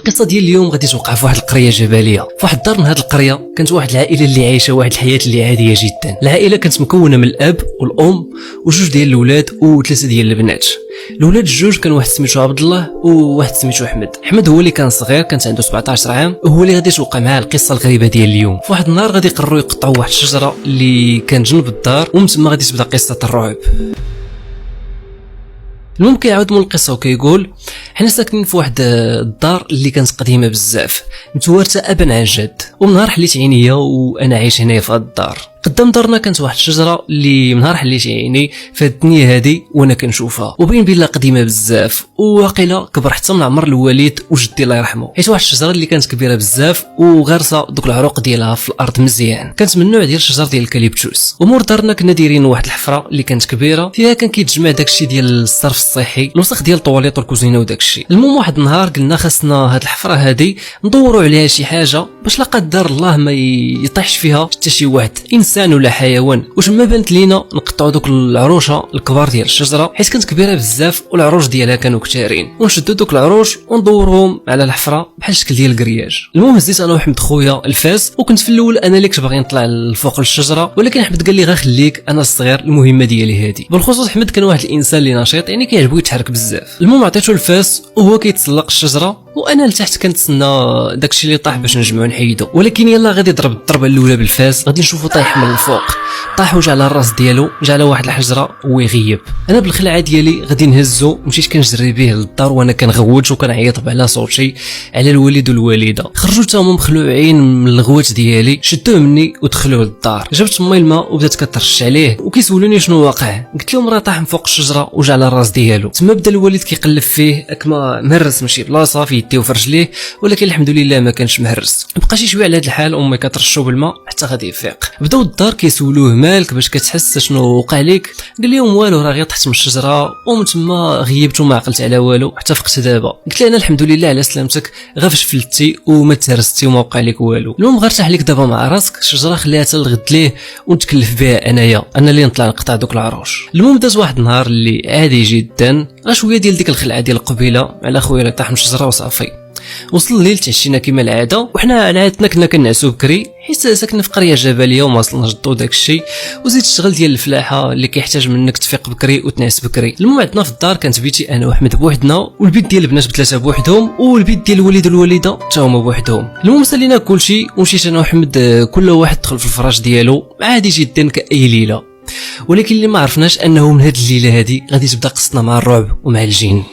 القصه ديال اليوم غادي توقع في واحد القريه جبليه، في واحد الدار من هذه القريه كانت واحد العائله اللي عايشه واحد الحياه اللي عاديه جدا. العائله كانت مكونه من الاب والام وجوج ديال الاولاد وثلاثه ديال البنات. الاولاد الجوج كان واحد سميتو عبد الله وواحد سميتو احمد. احمد هو اللي كان صغير، كانت عنده 17 عام، وهو اللي غادي توقع معاه القصه الغريبه ديال اليوم. في واحد النهار غادي يقرروا يقطعوا واحد الشجره اللي كان جنب الدار، ومن تما غادي تبدا قصه الرعب. المهم كيعاود من القصه وكيقول حنا ساكنين في واحد الدار اللي كانت قديمه بزاف، متوارثه ابا عن جد. ومن نهار حليت عينيا وانا عايش هنا في هاد الدار. قدام دارنا كانت واحد الشجره اللي من نهار حليت عيني في الدنيا هادي وانا كنشوفها، وبين بلا قديمه بزاف، وواقيلا كبر حتى من عمر الوالد وجدي الله يرحمه. حيت واحد الشجره اللي كانت كبيره بزاف وغارسه دوك العروق ديالها في الارض مزيان، كانت من النوع ديال الشجر ديال الكاليبتوس. ومور دارنا كنا دايرين واحد الحفره اللي كانت كبيره، فيها كان كيتجمع داكشي ديال الصرف الصحي، الوسخ ديال الطواليط والكوزينه وداكشي. المهم واحد النهار قلنا خاصنا هاد الحفره هادي ندوروا عليها شي حاجه باش لا قدر الله ما يطيحش فيها حتى شي واحد، انسان ولا حيوان. واش ما بانت لينا نقطعوا دوك العروشه الكبار ديال الشجره حيت كانت كبيره بزاف والعروش ديالها كانوا كثارين، ونشدوا دوك العروش وندورهم على الحفره بحال الشكل ديال الكرياج. المهم هزيت انا وحمد خويا الفاس، وكنت في الاول انا اللي كنت باغي نطلع لفوق الشجره، ولكن حمد قال لي غا خليك انا الصغير المهمه ديالي هذه. بالخصوص حمد كان واحد الانسان اللي نشيط، يعني كيعجبو يتحرك بزاف. المهم عطيته الفاس وهو كيتسلق الشجره، وانا لتحت كنتسنى داكشي اللي طاح باش نجمعو نحيدو. ولكن يلا غادي ضرب الضربه الاولى بالفاس، غادي نشوفو طايح من الفوق، طاح وجا على الراس ديالو، جا على واحد الحجره ويغيب. انا بالخلعه ديالي غادي نهزو، مشيت كنجري به للدار وانا كنغوت وكنعيط على صوتي على الوالد والوالده. خرجوا حتى هما مخلوعين من الغوات ديالي، شدوه مني ودخلوه للدار. جبت ماي الماء وبدات كترش عليه وكيسولوني شنو واقع. قلت لهم راه طاح من فوق الشجره وجا على الراس ديالو. تما بدا الوالد كيقلب فيه اكما مهرس من شي بلاصه في يديه وفي رجليه، ولكن الحمد لله ما كانش مهرس. بقى شي شويه على هذا الحال، امي كترشو بالماء حتى غادي يفيق. بداو الدار كيسولوه مالك باش كتحس شنو وقع لك. قال لهم والو، راه غير طحت من الشجره ومن تما غيبت وما عقلت على والو حتى فقت دابا. قلت له انا الحمد لله على سلامتك، غير فاش فلتي وما تهرستي وما وقع لك والو. المهم غير ارتاح لك دابا مع راسك، الشجره خليها حتى لغد ليه ونتكلف بها انايا، انا اللي نطلع نقطع دوك العروش. المهم داز واحد النهار اللي عادي جدا، غير شويه ديال ديك الخلعه ديال القبيله على خويا اللي طاح من الشجره وصافي. وصل الليل تعشينا كما العاده، وحنا على عادتنا كنا كنعسو بكري حيت ساكنه في قريه جبليه وما وصلناش الضو داكشي، وزيد الشغل ديال الفلاحه اللي كيحتاج منك تفيق بكري وتنعس بكري. المهم عندنا في الدار كانت بيتي انا وحمد بوحدنا، والبيت ديال البنات بثلاثه بوحدهم، والبيت ديال الوليد والوالده حتى هما بوحدهم. المهم سالينا كلشي ومشيت انا وحمد كل واحد دخل في الفراش ديالو عادي جدا كاي ليله. ولكن اللي ما عرفناش انه من هاد الليله هادي غادي تبدا قصتنا مع الرعب ومع الجن.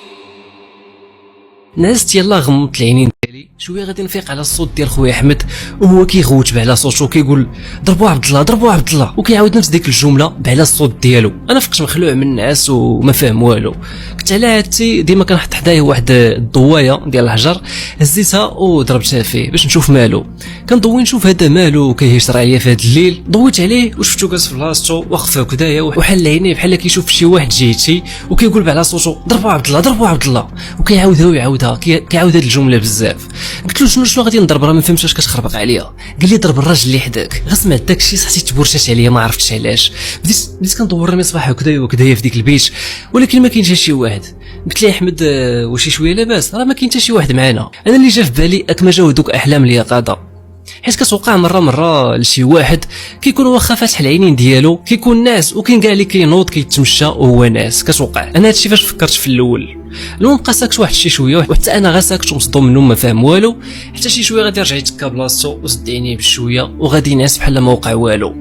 نعست يلا غمضت العينين ديالي شويه غادي نفيق على الصوت ديال خويا احمد وهو كيغوت بعلى صوتو وكيقول ضربوا عبد الله ضربوا عبد الله، وكيعاود نفس ديك الجمله بعلى الصوت ديالو. انا فقت مخلوع من النعاس وما فاهم والو. كنت على عادتي ديما كنحط حدايا واحد الضوايه ديال الحجر، هزيتها وضربتها فيه باش نشوف مالو. كنضوي نشوف هذا مالو كيهشر عليا في هذا الليل. ضويت عليه وشفتو جالس في بلاصتو واقف هكذايا وحل عينيه بحال كيشوف شي واحد جهتي، وكيقول بعلى صوتو ضربوا عبد الله ضربوا عبد الله، وكيعاودها ويعاودها كيعاود هذه الجمله بزاف. قلت له شنو غادي نضرب، راه ما فهمتش واش كتخربق عليا. قال لي ضرب الراجل اللي حداك. غير سمعت داكشي صحتي تبورشات عليا ما عرفتش علاش. بديت كندور رمي صباح هكذايا وكذايا في ديك البيت، ولكن ما كاينش شي واحد. قلت لي احمد واش شويه لاباس، راه ما كاين حتى شي واحد معنا. انا اللي جا في بالي اكما جاو دوك احلام اليقظه، حيت كتوقع مره لشي واحد كيكون واخا فاتح العينين ديالو كيكون ناس، وكاين كاع اللي كينوض كيتمشى وهو ناس. كتوقع انا هادشي فاش فكرت في الاول. المهم بقى ساكت واحد شي شويه، وحتى انا غير ساكت ومصدوم منه ما فاهم والو، حتى شي شويه غادي يرجع يتكا بلاصتو وسد عينيه بشويه وغادي ينعس بحال ما وقع والو.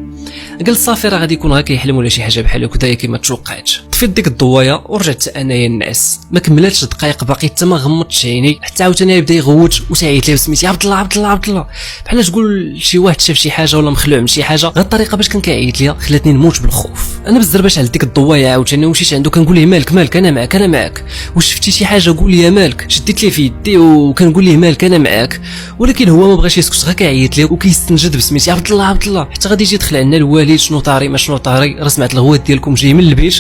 قلت صافي راه غادي يكون غير كيحلم ولا شي حاجه بحال هكذا كيما توقعت. طفيت ديك الضوايه ورجعت انايا نعس. ما كملاتش دقائق باقي حتى ما غمضتش عيني، حتى عاوتاني بدا يغوت وتعيط لي بسميتي عبد الله عبد الله عبد الله، بحال تقول شي واحد شاف شي حاجه ولا مخلوع من شي حاجه. غير الطريقه باش كان كيعيط ليا خلاتني نموت بالخوف. انا بالزربه شعلت ديك الضوايه عاوتاني ومشيت عنده كنقول ليه مالك انا معاك انا معاك، واش شفتي شي حاجه قول لي مالك. شديت ليه في يدي وكنقول ليه مالك انا معاك، ولكن هو ما بغاش يسكت، غير كيعيط لي وكيستنجد بسميتي عبد الله عبد الله. حتى غادي يجي يدخل عندنا الوالد شنو طاري ما شنو طاري، راه سمعت الغوات ديالكم جاي من البيت.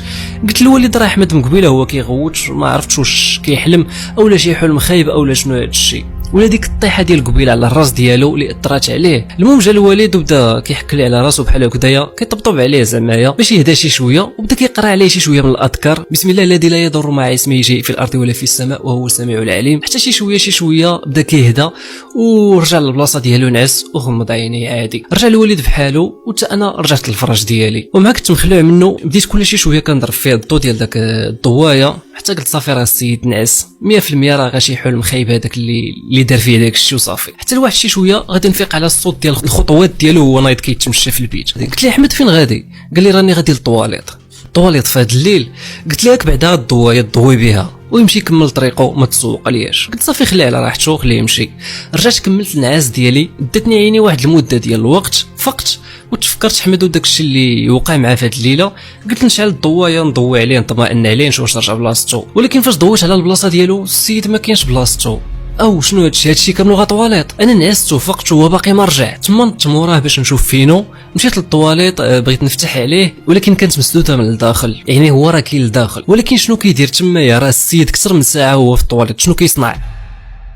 قلت للوالد راه احمد من قبيله هو كيغوت، ما عرفتش واش كيحلم اولا شي حلم خايب اولا شنو هذا الشيء. ولا ديك الطيحه ديال قبيله على الراس ديالو اللي اثرات عليه. المهم جا الوالد وبدا كيحك ليه على راسو بحال هكذايا، كيطبطب عليه زعمايا باش يهدى شي شويه، وبدا كيقرا عليه شي شويه من الاذكار. بسم الله الذي لا يضر مع اسمه شيء في الارض ولا في السماء وهو السميع العليم. حتى شي شويه بدا كيهدى ورجع للبلاصه ديالو نعس وغمض عينيه عادي. رجع الوالد بحالو وحتى انا رجعت للفراش ديالي، ومع كنت مخلوع منه بديت كل شويه كنضرب فيه الضو ديال داك الضوايه حتى قلت صافي راه السيد نعس 100%، راه غير شي حلم خايب هذاك اللي دار فيه داك الشيء وصافي. حتى الواحد شي شويه غادي نفيق على الصوت ديال الخطوات ديالو وهو نايض كيتمشى في البيت. قلت ليه احمد فين غادي؟ قال لي راني غادي للطواليط في هذا الليل. قلت ليه بعدا الضوايه ضوي بها ويمشي يكمل طريقه ما تسوق لياش. قلت صافي خليه على راحته خليه يمشي. رجعت كملت النعاس ديالي، داتني عيني واحد المده ديال الوقت، فقت وتفكرت حمد وداك الشيء اللي وقع معاه في هذه الليله. قلت نشعل الضوايه نضوي عليه نطمئن عليه نشوف واش رجع بلاصتو، ولكن فاش ضويت على البلاصه ديالو السيد ما كاينش بلاصتو. او شنو هادشي كامل غطواليط. انا نعست وفقت وهو باقي ما رجع. تما نط موراه باش نشوف فينو، مشيت للطواليط بغيت نفتح عليه ولكن كانت مسدوده من الداخل، يعني هو راه كاين لداخل ولكن شنو كيدير تما؟ راه السيد كثر من ساعه هو في الطواليط، شنو كيصنع؟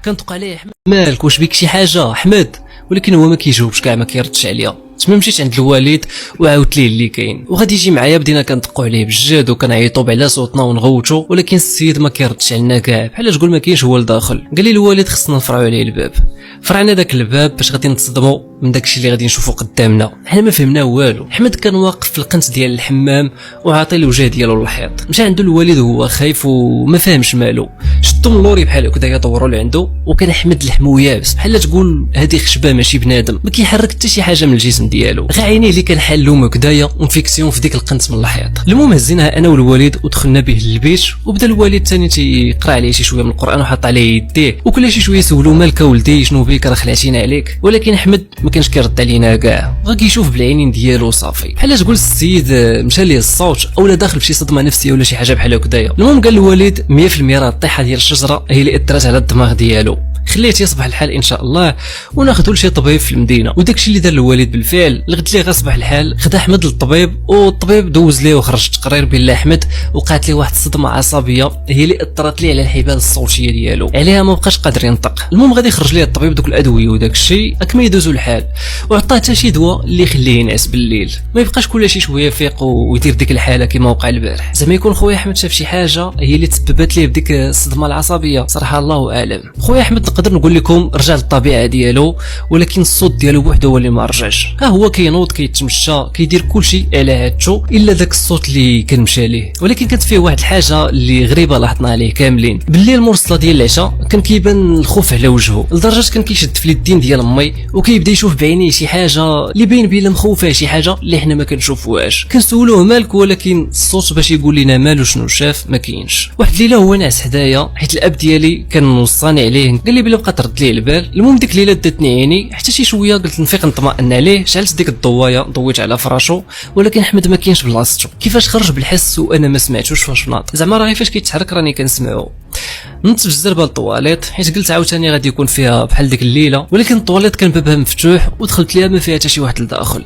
كنطق عليه احمد مالك واش بيك شي حاجه احمد؟ ولكن هو ما كيجاوبش كاع ما كيردش عليا. تما مشيت عند الوالد وعاودت ليه اللي كاين وغادي يجي معايا. بدينا كنطقوا عليه بالجاد وكنعيطوا على صوتنا ونغوتوا، ولكن السيد ما كيردش علينا كاع، بحال تقول ما كاينش هو لداخل. قال لي الوالد خصنا نفرعوا عليه الباب. فرعنا داك الباب باش غادي نتصدموا من داكشي اللي غادي نشوفوا قدامنا. حنا ما فهمنا والو. احمد كان واقف في القنت ديال الحمام وعاطي الوجه ديالو للحيط. مشى عنده الوالد وهو خايف وما فاهمش مالو. شدو من لوري بحال هكذا يدوروا لعندو، وكان احمد لحمو يابس بحال تقول هذه خشبه ماشي بنادم، ما كيحرك حتى شي حاجه من الجسم ديالو، غير عينيه اللي كان حالهم هكذايا وانفيكسيون في ديك القنت من الحيط. المهم هزيناها انا والوالد ودخلنا به للبيت، وبدا الوالد ثاني تيقرا عليه شي شويه من القران وحط عليه يديه، وكل شي شويه سولو مالك ولدي شنو بيك راه خلعتينا عليك. ولكن احمد ما كانش كيرد علينا كاع، غا كيشوف بالعينين ديالو صافي. بحال تقول السيد مشى ليه الصوت اولا داخل فشي صدمه نفسيه ولا شي حاجه بحال هكذايا. المهم قال الوالد 100% راه الطيحه ديال الشجره هي اللي اثرت على الدماغ ديالو، خليت يصبح الحال ان شاء الله وناخذوا لشي طبيب في المدينه. وداكشي اللي دار الوالد بالفعل، لغد ليه غصبح الحال خدا احمد للطبيب، والطبيب دوز ليه وخرج تقرير بالله احمد وقعت ليه واحد الصدمه عصبيه هي اللي اثرت ليه على الحبال الصوتيه ديالو، عليها ما بقاش قادر ينطق. المهم غادي يخرج ليه الطبيب دوك الادويه وداك الشيء اكما يدوزوا الحال، وعطاه حتى شي دواء اللي يخليه ينعس بالليل، ما يبقاش كل شي شويه يفيق ويدير ديك الحاله كما وقع البارح. زعما يكون خويا احمد شاف شي حاجه هي اللي تسببت ليه بديك الصدمه العصبيه، صراحه الله اعلم. خويا احمد نقدر نقول لكم رجع للطبيعه ديالو، ولكن الصوت ديالو بوحده هو اللي ما رجعش. ها هو كينوض كيتمشى كيدير كلشي على عادته الا داك الصوت اللي كان مشى ليه. ولكن كانت فيه واحد الحاجه اللي غريبه لاحظنا عليه كاملين. بالليل مور الصلاه ديال العشاء كان كيبان الخوف على وجهه، لدرجه كان كيشد في اليدين ديال امي وكيبدا يشوف بعينيه شي حاجه اللي باين بلا مخوفه، شي حاجه اللي حنا ما كنشوفوهاش. كنسولوه مالك، ولكن الصوت باش يقول لنا مالو شنو شاف ما كاينش. واحد الليله هو ناعس حدايا حيت الاب ديالي كان موصاني عليه، قال لي بلا بقى ترد ليه البال. المهم ديك الليله داتني عيني حتى شي شويه قلت نفيق نطمئن عليه، شعلت ديك الضوايه ضويت على فراشو، ولكن احمد ما كاينش بلاصتو. كيفاش خرج بالحس وانا ما سمعتوش فاش ناض، زعما راه فاش كيتحرك راني كنسمعو. نط في الزربه للطواليط حيت قلت عاوتاني غادي يكون فيها بحال ديك الليله، ولكن الطواليط كان بابها مفتوح ودخلت ليها ما فيها حتى شي واحد لداخل.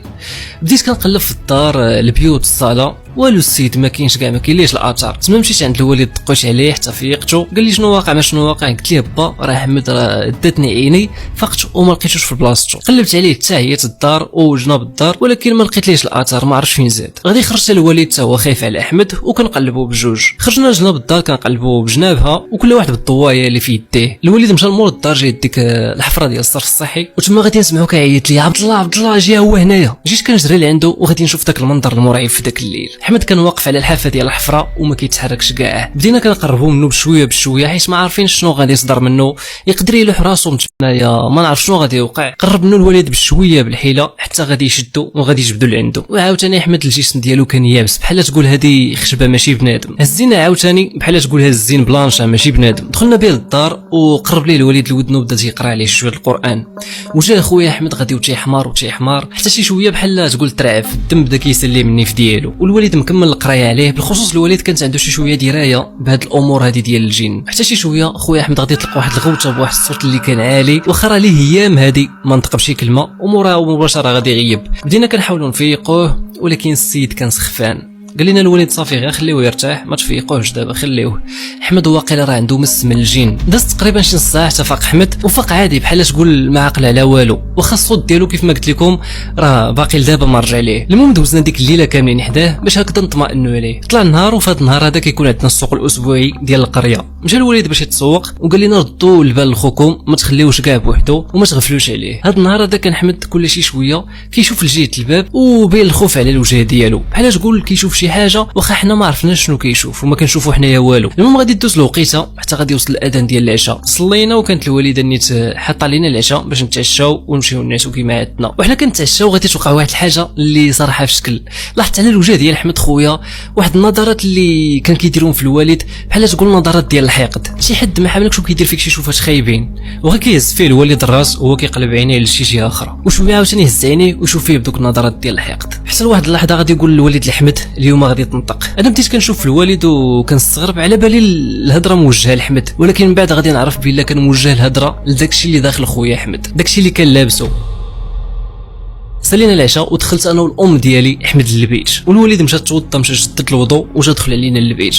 بديت كنقلب في الدار البيوت الصاله والو السيد ما كاينش كاع، ما كاين ليش الاثار. تما مشيت عند الوالد دقيت عليه حتى فيقته، قال لي شنو واقع ما شنو واقع. قلت ليه با راه احمد راه داتني عيني فقت وما لقيتوش في بلاصتو. قلبت عليه حتى هي الدار وجناب الدار ولكن ما لقيت ليش الاثار، ما عرفتش فين زاد. غادي خرجت الوالد حتى هو خايف على احمد وكنقلبوا بجوج. خرجنا جناب الدار كنقلبوا بجنابها وكل واحد بالضوايه اللي في يديه. الوالد مشى لمور الدار جاي ديك الحفره ديال الصرف الصحي، وتما غادي نسمعو كيعيط لي عبد الله جي هو هنايا. جيت كنجري لعنده وغادي نشوف داك المنظر المرعب في داك الليل. احمد كان واقف على الحافه ديال الحفره وما كيتحركش كاع. بدينا كنقربوا منه بشويه بشويه حيت ما عارفين شنو غادي يصدر منه، يقدر يلوح راسو متمايا ما نعرف شنو غادي يوقع. قرب منه الوالد بشويه بالحيله حتى غادي يشدو وغادي يجبدو لعندو. وعاوتاني احمد الجسم ديالو كان يابس بحال تقول هذه خشبه ماشي بنادم. هزينا عاوتاني بحال تقول هزين بلانشا ماشي بنادم. دخلنا به للدار وقرب ليه الوالد لودنو وبدا تيقرا عليه شويه القران. وجا خويا احمد غادي وتيحمار حتى شي شويه بحال تقول ترعب في الدم، بدا كيسلي مني في ديالو. والوالد مكمل القرايه عليه. بالخصوص الوالد كانت عنده شي شويه درايه بهاد الامور هذه ديال الجن. حتى شي شويه خويا احمد غادي يطلق واحد الغوته بواحد الصوت اللي كان عالي واخا راه ليه ايام هذه ما نطق بشي كلمه، ومورا مباشره غادي يغيب. بدينا كنحاولوا نفيقوه ولكن السيد كان سخفان قال لنا الوالد صافي غير خليوه يرتاح ما تفيقوهش دابا خليوه. احمد واقيلا راه عنده مس من الجن. دازت تقريبا شي نص ساعه حتى فاق احمد، وفاق عادي بحال تقول ما عقل على والو، واخا الصوت ديالو كيف ما قلت لكم راه باقي لدابا ما رجع ليه. المهم دوزنا ديك الليله كاملين حداه باش هكذا نطمئنوا عليه. طلع النهار، وفي هذا النهار هذا كيكون عندنا السوق الاسبوعي ديال القريه. مشى الوالد باش يتسوق وقال لنا ردوا البال لخوكم ما تخليوش كاع بوحدو وما تغفلوش عليه. هذا النهار هذا كان احمد كل شويه كيشوف لجهه الباب وبين الخوف على الوجه ديالو، بحال تقول كيشوف شي حاجه واخا حنا ما عرفناش شنو كيشوف وما كنشوفوا حنايا والو. المهم غادي دوز الوقيته حتى غادي يوصل الاذان ديال العشاء. صلينا وكانت الوالده نيت حاطه لينا العشاء باش نتعشاو ونمشيو نعسو كيما عادتنا. وحنا كنتعشاو غادي توقع واحد الحاجه اللي صراحه في شكل لاحظت على الوجه ديال احمد خويا واحد النظرات اللي كان كيديرهم في الوالد بحال تقول نظرات ديال الحقد، شي حد ما حاملكش وكيدير فيك شي شوفات خايبين، وغا كيهز فيه الوالد الراس وهو كيقلب عينيه لشي جهه اخرى، وشويه عاوتاني يهز عينيه ويشوف فيه بدوك النظرات ديال الحقد. حتى لواحد اللحظه غادي يقول الوالد لاحمد اليوم غادي تنطق. انا بديت كنشوف في الوالد وكنستغرب على بالي الهضره موجهه لاحمد، ولكن من بعد غادي نعرف بلا كان موجه الهضره لداكشي اللي داخل خويا احمد، داكشي اللي كان لابسو. سالينا العشاء ودخلت انا والام ديالي احمد للبيت، والوالد مشى توضى مشى جدد الوضوء وجا دخل علينا للبيت.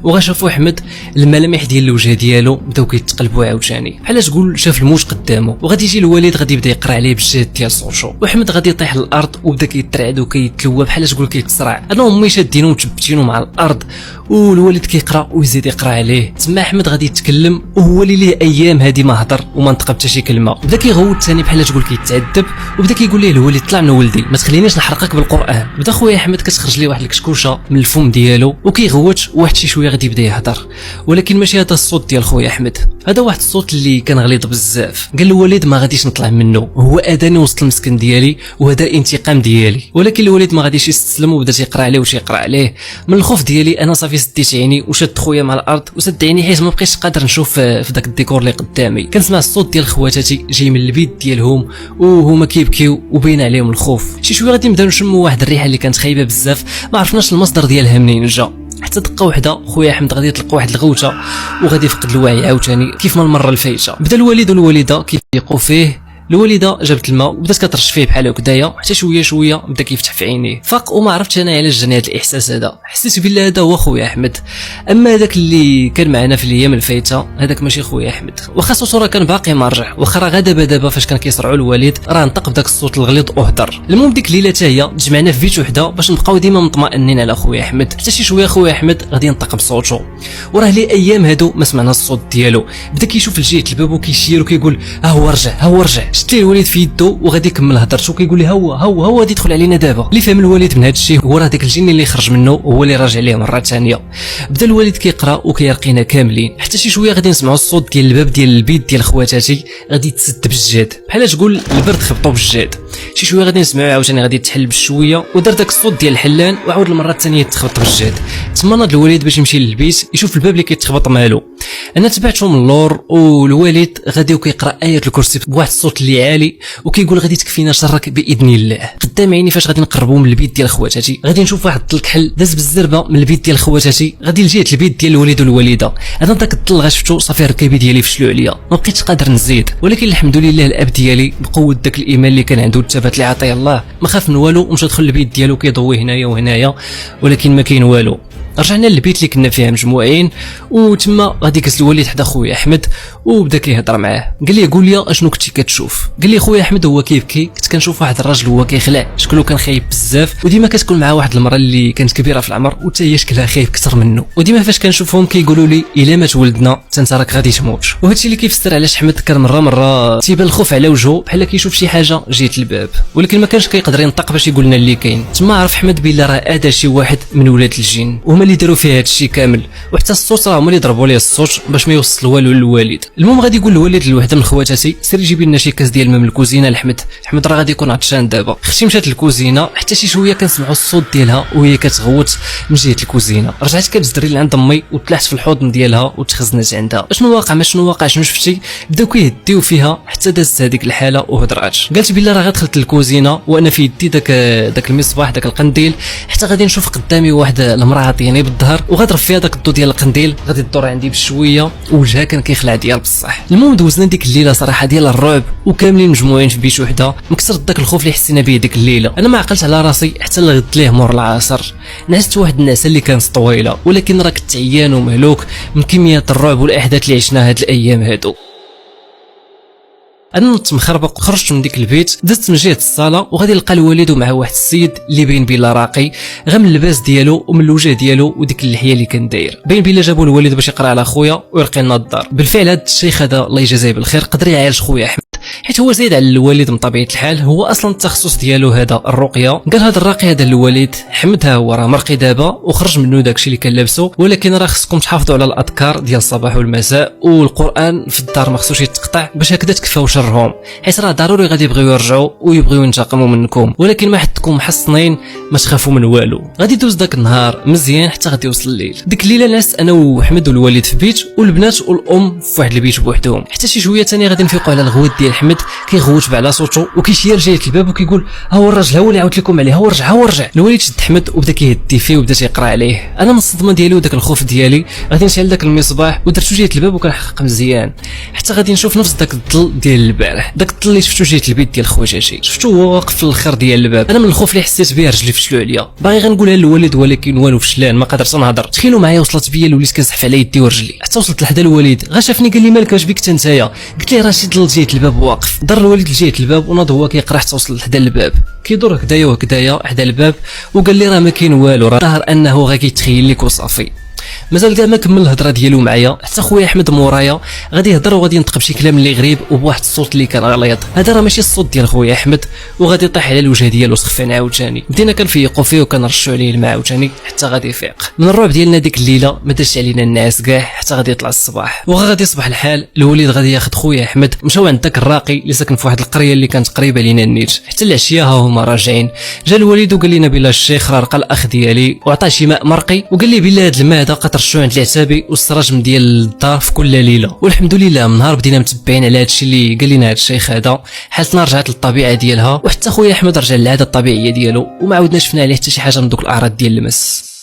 وغا شافوا احمد الملامح ديال الوجه ديالو بداو كيتقلبوا عاوتاني بحال تقول شاف الموت قدامه. وغادي يجي الوالد غادي يبدا يقرا عليه بالجهد ديال صوتو، واحمد غادي يطيح للارض وبدا كيترعد وكيتلوى بحال تقول كيتصرع. انا امي شادينو ومثبتينو مع الارض والوالد كيقرا ويزيد يقرا عليه. تما احمد غادي يتكلم وهو اللي ليه ايام هادي ما هضر وما نطق حتى شي كلمه. بدا كيغوت ثاني بحال تقول كيتعذب، وبدا كيقول ليه الوالد طلع من ولدي ما تخلينيش نحرقك بالقران. بدا خويا احمد كتخرج ليه واحد الكشكوشه من الفم ديالو وكيغوت، واحد شي شويه غادي يبدا يهضر، ولكن ماشي هذا الصوت ديال خويا احمد، هذا واحد الصوت اللي كان غليظ بزاف. قال الوالد ما غاديش نطلع منه، هو اذاني وسط المسكن ديالي وهذا انتقام ديالي. ولكن الوالد ما غاديش يستسلم وبدا تيقرا عليه وتيقرا عليه. من الخوف ديالي انا صافي سديت عيني وشد خويا مع الارض وسد عيني حيت ما بقيتش قادر نشوف في داك الديكور اللي قدامي. كنسمع الصوت ديال خواتاتي جاي من البيت ديالهم وهما كيبكيو وبين عليهم الخوف. شي شويه غادي نبداو نشموا واحد الريحه اللي كانت خايبه بزاف ما عرفناش المصدر ديالها منين جا، حتى دقه وحده خويا احمد غادي يطلق واحد الغوته وغادي يفقد الوعي عاوتاني كيف ما المره الفايته. بدا الوالد والوالده كيفيقوا فيه. الوالده جابت الماء وبدات كترش فيه بحال هكذايا حتى شويه شويه بدا كيفتح في عينيه. فاق وما عرفتش انا علاش جاني هذا الاحساس هذا، حسيت بلي هذا هو خويا احمد. اما هذاك اللي كان معنا في الايام الفايته هذاك ماشي خويا احمد، واخا صوتو راه كان باقي ما رجع، واخا راه دابا فاش كان كيصرعوا الوالد راه نطق بداك الصوت الغليظ وهدر. المهم ديك الليله حتى هي تجمعنا في بيت وحده باش نبقاو ديما مطمئنين على خويا احمد، حتى شي شويه خويا احمد غادي ينطق بصوتو. وراه لي ايام هادو ما سمعنا الصوت ديالو، بدا كيشوف لجهه الباب وكيشير وكيقول ها هو رجع. شت ليه الوالد في يدو وغادي يكمل هضرته وكيقول لي هو غادي يدخل علينا دابا. اللي فهم الوالد من هذا الشيء هو راه داك الجن اللي خرج منه هو اللي راجع ليه مره ثانيه. بدا الوالد كيقرا وكيرقينا كاملين حتى شي شويه غادي نسمعوا الصوت ديال الباب ديال البيت ديال خواتاتي غادي يتسد بالجهد بحال تقول البرد خبطوا بالجهد. شي شويه غادي نسمعوا عاوتاني غادي يتحل بشويه ودار داك الصوت ديال الحلان وعاود المره الثانيه تخبط بالجهد. تما ناض الوالد باش يمشي للبيت يشوف الباب اللي كيتخبط مالو. انا تبعته من اللور والوالد غادي وكيقرا ايه الكرسي بواحد الصوت اللي عالي وكيقول غادي تكفينا شرك باذن الله. قدام عيني فاش غادي نقربوا من البيت ديال خواتاتي غادي نشوف واحد الظل كحل داز بالزربه من البيت ديال خواتاتي غادي لجهه البيت ديال الوالد والوالده. انا داك الظل غا شفتو صافي ركابي ديالي فشلوا عليا ما بقيتش قادر نزيد، ولكن الحمد لله الاب ديالي بقوه داك الايمان اللي كان عنده الثبات اللي عطيه الله ما خاف من والو ومشى دخل البيت ديالو كيضوي هنايا وهنايا ولكن ما كاين والو. رجعنا للبيت اللي كنا فيها مجموعين وتما غادي جلس الوالد حدا خويا احمد وبدا كيهضر معاه. قال لي اشنو كنتي كتشوف؟ قال لي خويا احمد هو كيبكي كنت كنشوف واحد الراجل هو كيخلع شكله كان خايب بزاف وديما كتكون معاه واحد المراه اللي كانت كبيره في العمر وحتى هي شكلها خايب اكثر منه، وديما فاش كنشوفهم كيقولوا لي الا ما تولدنا حتى انت راك غادي تموت. وهادشي اللي كيفسر علاش احمد كان مره تيبان الخوف على وجهه بحال كيشوف شي حاجه جيت الباب، ولكن ما كانش كيقدر ينطق باش يقول لنا اللي كاين. تما عرف احمد بلا راه هذا شي واحد من ولاد الجن وهما اللي داروا فيه هادشي كامل، وحتى الصوت راه هما اللي ضربوا ليه الصوت باش ما يوصل والو للوالد. المهم غادي يقول الوالد لوحده من خواتاتي سير جيب لنا شي كاس ديال الماء من الكوزينه لاحمد، احمد راه غادي يكون عطشان دابا. اختي مشات للكوزينه حتى شي شويه كنسمعوا الصوت ديالها وهي كتغوت من جهه الكوزينه. رجعت كتجري لعند امي وطلعت في الحوضن ديالها وتخزنت عندها. شنو واقع شنو شفتي؟ بداو كيهديو فيها حتى حتى دازت هذيك الحاله وهضرات. قالت بلا راه غدخلت للكوزينه وانا في يدي داك المصباح داك القنديل، حتى غادي نشوف قدامي واحد المراه عطيني بالظهر وغضرب فيها داك الضو ديال القنديل، غادي تدور عندي بشويه وجهها كان كيخلع ديال بصح. المهم دوزنا ديك الليله صراحه ديال الرعب وكاملين مجموعين في بيت وحده، مكسر داك الخوف اللي حسينا به ديك الليله. انا ما عقلت على راسي حتى لغدت ليه مور العصر، نعست واحد النعسه اللي كانت طويله، ولكن راه كنت عيان ومهلوك من كميه الرعب والاحداث اللي عشناها هاد الايام هادو. انا نط مخربق وخرجت من ديك البيت، دزت من جهه الصاله وغادي نلقى الوالد ومع واحد السيد اللي باين بلا راقي، غير من اللباس ديالو ومن الوجه ديالو وديك اللحيه اللي كان داير، باين بلا جابوا الوالد باش يقرا على خويا ويرقي لنا الدار. بالفعل هذا الشيخ هذا الله يجازيه بالخير قدر يعالج خويا احمد، حيت هو زايد على الوالد من طبيعه الحال، هو اصلا التخصص ديالو هذا الرقيه. قال هذا الراقي هذا الوالد حمد ها هو راه مرقي دابا وخرج منه داكشي اللي كان لابسو، ولكن راه خصكم تحافظوا على الاذكار ديال الصباح والمساء، والقران في الدار ما خصوش يتقطع باش هكذا تكفاو شرهم، حيت راه ضروري غادي يبغيو يرجعوا ويبغيو ينتقموا منكم، ولكن ما حدكم محصنين ما تخافوا من والو. غادي يدوز داك النهار مزيان حتى غادي يوصل الليل. ديك الليله نعست انا وحمد والوالد في بيت والبنات والام في واحد البيت بوحدهم، حتى شي شويه ثاني غادي نفيقوا على الغوات ديال حمد كيغوت على صوتو وكيشير جايه الباب وكيقول ها هو الراجل، ها هو اللي عاودت لكم عليه، ها هو رجع ها هو رجع. الوالد شد حمد وبدا كيهدي فيه وبدا تيقرا عليه. انا من الصدمه ديالي وداك الخوف ديالي غادي نشعل داك المصباح ودرتو جهه الباب وكنحقق مزيان حتى غادي نشوف نفس داك الظل ديال البارح، داك الظل اللي شفتو جهه البيت ديال خواتاتي، شفتو هو واقف في الاخر ديال الباب. انا من الخوف اللي حسيت به رجلي فشلوا عليا، باغي غنقولها للوالد ولكن والو فشلان ما قدرتش نهضر. تخيلوا معايا وصلت بيا وليت كنزحف على يدي ورجلي حتى وصلت لحدا الوالد، غا شافني قال لي مالك واش بك نتايا؟ قلت ليه راه شي ظل جهه الباب واقف. ضر الوالد لجهه الباب وناض هو كيقرا حتى وصل لحدا الباب، كيدور هكدايا وهكدايا حدا الباب وقال لي راه ما كاين والو، راه ظاهر انه غا كيتخيل لك وصافي. مازال كاع ما كمل الهضره ديالو معايا حتى خويا احمد مورايا غادي يهضر وغادي ينطق بشي كلام اللي غريب وبواحد الصوت اللي كان غليظ. هذا راه ماشي الصوت ديال خويا احمد وغادي يطيح على الوجه ديالو سخفان عاوتاني. بدينا كنفيقوا فيه وكنرشوا عليه الماء عاوتاني حتى غادي يفيق. من الرعب ديالنا ديك الليله ما دارش علينا الناس كاع حتى غادي يطلع الصباح. وغادي يصبح الحال الوليد غادي ياخذ خويا احمد، مشاو عند داك الراقي اللي ساكن في واحد القريه اللي كانت قريبه لينا النيت. حتى العشيه ها هما راجعين جا الوليد وقال لنا بلا الشيخ راه لقى الاخ ديالي وعطاه شي ماء مرقي وقال لي بلا هذا الماء هذا قترشوه عند العتابي والسراج ديال الدار في كل ليله. والحمد لله من نهار بدينا متبعين على هادشي اللي قال لنا هاد الشيخ هذا، حالتنا رجعت للطبيعه ديالها وحتى خويا احمد رجع للعاده الطبيعيه ديالو وما عاودناش شفنا عليه حتى شي حاجه من دوك الاعراض ديال المس.